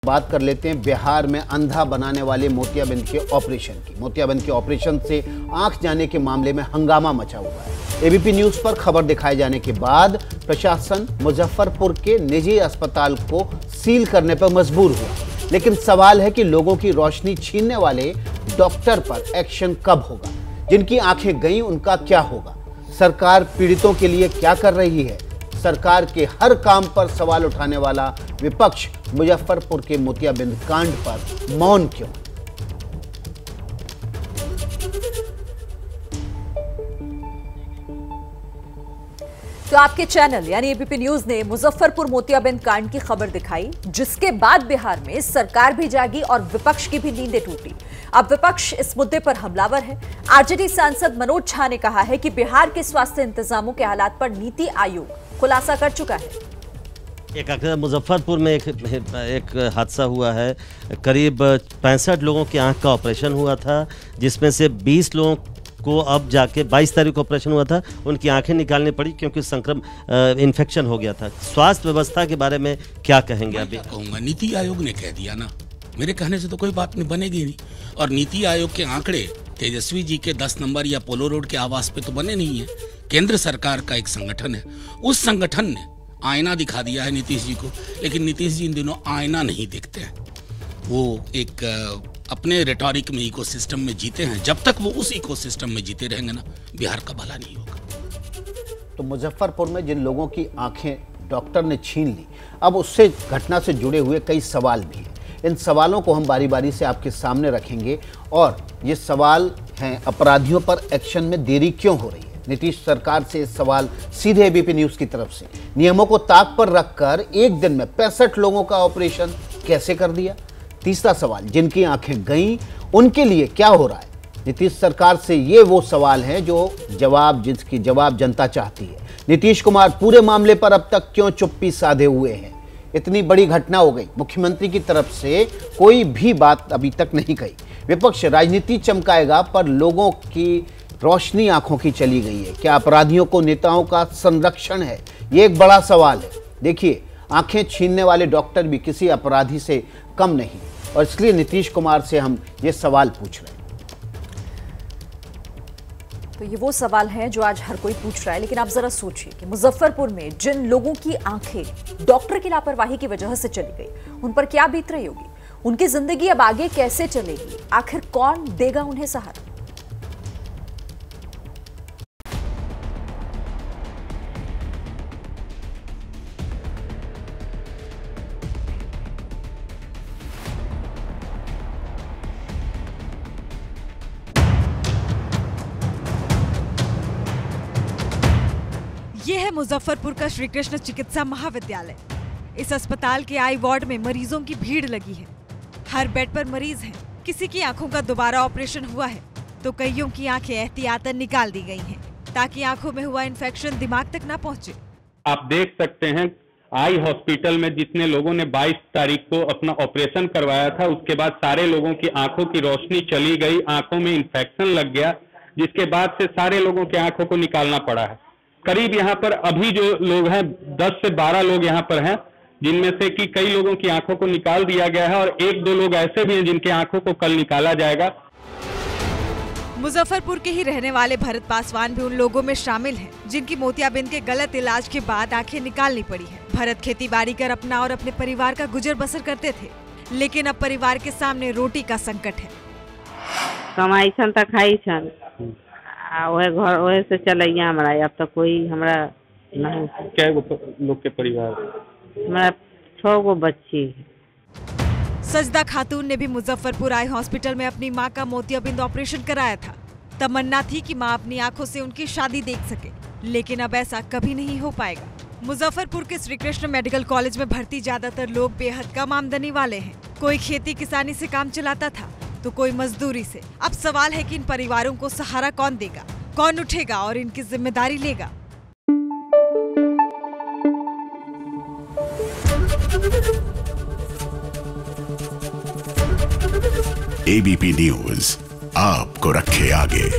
बात कर लेते हैं बिहार में अंधा बनाने वाले मोतियाबिंद के ऑपरेशन की। मोतियाबिंद के ऑपरेशन से आंख जाने के मामले में हंगामा मचा हुआ है। एबीपी न्यूज पर खबर दिखाए जाने के बाद प्रशासन मुजफ्फरपुर के निजी अस्पताल को सील करने पर मजबूर हुआ, लेकिन सवाल है कि लोगों की रोशनी छीनने वाले डॉक्टर पर एक्शन कब होगा? जिनकी आंखें गई उनका क्या होगा? सरकार पीड़ितों के लिए क्या कर रही है? सरकार के हर काम पर सवाल उठाने वाला विपक्ष मुजफ्फरपुर के मोतियाबिंद कांड पर मौन क्यों? तो आपके चैनल यानी एबीपी न्यूज ने मुजफ्फरपुर मोतियाबिंद कांड की खबर दिखाई, जिसके बाद बिहार में सरकार भी जागी और विपक्ष की भी नींदें टूटी। अब विपक्ष इस मुद्दे पर हमलावर है। आरजेडी सांसद मनोज झा ने कहा है कि बिहार के स्वास्थ्य इंतजामों के हालात पर नीति आयोग खुलासा कर चुका है। एक मुजफ्फरपुर में एक हादसा हुआ है। करीब 65 लोगों की आंख का ऑपरेशन हुआ था, जिसमें से 20 लोगों को अब जाके 22 तारीख को ऑपरेशन हुआ था, उनकी आंखें निकालनी पड़ी क्योंकि संक्रमण इन्फेक्शन हो गया था। स्वास्थ्य व्यवस्था के बारे में क्या कहेंगे? अभी कहूँगा नीति आयोग ने कह दिया ना, मेरे कहने से तो कोई बात नहीं बनेगी नहीं। और नीति आयोग के आंकड़े तेजस्वी जी के 10 नंबर या पोलो रोड के आवास पे तो बने नहीं है। केंद्र सरकार का एक संगठन है, उस संगठन ने आईना दिखा दिया है नीतीश जी को, लेकिन नीतीश जी इन दिनों आईना नहीं देखते हैं। वो एक अपने रेटोरिक में इकोसिस्टम में जीते हैं। जब तक वो उस इकोसिस्टम में जीते रहेंगे ना, बिहार का भला नहीं होगा। तो मुजफ्फरपुर में जिन लोगों की आंखें डॉक्टर ने छीन ली, अब उससे घटना से जुड़े हुए कई सवाल भी हैं। इन सवालों को हम बारी बारी से आपके सामने रखेंगे और ये सवाल हैं, अपराधियों पर एक्शन में देरी क्यों हो रही है? नीतीश सरकार से इस सवाल सीधे एबीपी न्यूज की तरफ से। नियमों को ताक पर रखकर एक दिन में 65 लोगों का ऑपरेशन कैसे कर दिया? तीसरा सवाल, जिनकी आंखें गईं उनके लिए क्या हो रहा है? नीतीश सरकार से ये वो सवाल हैं जिसकी जवाब जनता चाहती है। नीतीश कुमार पूरे मामले पर अब तक क्यों चुप्पी साधे हुए हैं? इतनी बड़ी घटना हो गई, मुख्यमंत्री की तरफ से कोई भी बात अभी तक नहीं कही। विपक्ष राजनीति चमकाएगा पर लोगों की रोशनी आंखों की चली गई है। क्या अपराधियों को नेताओं का संरक्षण है? ये एक बड़ा सवाल है। देखिए, आंखें छीनने वाले डॉक्टर भी किसी अपराधी से कम नहीं, और इसलिए नीतीश कुमार से हम ये सवाल पूछ रहे हैं। तो ये वो सवाल हैं जो आज हर कोई पूछ रहा है, लेकिन आप जरा सोचिए कि मुजफ्फरपुर में जिन लोगों की आंखें डॉक्टर की लापरवाही की वजह से चली गई, उन पर क्या बीत रही होगी? उनकी जिंदगी अब आगे कैसे चलेगी? आखिर कौन देगा उन्हें सहारा? ये है मुजफ्फरपुर का श्री कृष्ण चिकित्सा महाविद्यालय। इस अस्पताल के आई वार्ड में मरीजों की भीड़ लगी है। हर बेड पर मरीज हैं। किसी की आंखों का दोबारा ऑपरेशन हुआ है तो कईयों की आंखें एहतियातन निकाल दी गई हैं, ताकि आंखों में हुआ इन्फेक्शन दिमाग तक ना पहुंचे। आप देख सकते हैं, आई हॉस्पिटल में जितने लोगों ने 22 तारीख को अपना ऑपरेशन करवाया था, उसके बाद सारे लोगों की आंखों की रोशनी चली गई, आंखों में इन्फेक्शन लग गया, जिसके बाद से सारे लोगों की आंखों को निकालना पड़ा है। करीब यहाँ पर अभी जो लोग हैं 10 से 12 लोग यहाँ पर हैं, जिनमें से कि कई लोगों की आंखों को निकाल दिया गया है और 1-2 लोग ऐसे भी हैं जिनके आंखों को कल निकाला जाएगा। मुजफ्फरपुर के ही रहने वाले भरत पासवान भी उन लोगों में शामिल हैं, जिनकी मोतियाबिंद के गलत इलाज के बाद आंखें निकालनी पड़ी है। भरत खेती-बाड़ी कर अपना और अपने परिवार का गुजर बसर करते थे, लेकिन अब परिवार के सामने रोटी का संकट है। कमाई छन त खाई छन, वह घर वह से चलैया हमारा। अब तक कोई हमारा नहीं। क्या लोग के परिवार? हमारा 6 गो बच्ची है। सजदा खातून ने भी मुजफ्फरपुर आई हॉस्पिटल में अपनी मां का मोतियाबिंद ऑपरेशन कराया था। तमन्ना थी कि मां अपनी आंखों से उनकी शादी देख सके, लेकिन अब ऐसा कभी नहीं हो पाएगा। मुजफ्फरपुर के श्री कृष्ण मेडिकल कॉलेज में भर्ती ज्यादातर लोग बेहद कम आमदनी वाले हैं। कोई खेती किसानी से काम चलाता था तो कोई मजदूरी से। अब सवाल है कि इन परिवारों को सहारा कौन देगा, कौन उठेगा और इनकी जिम्मेदारी लेगा? एबीपी न्यूज आपको रखे आगे।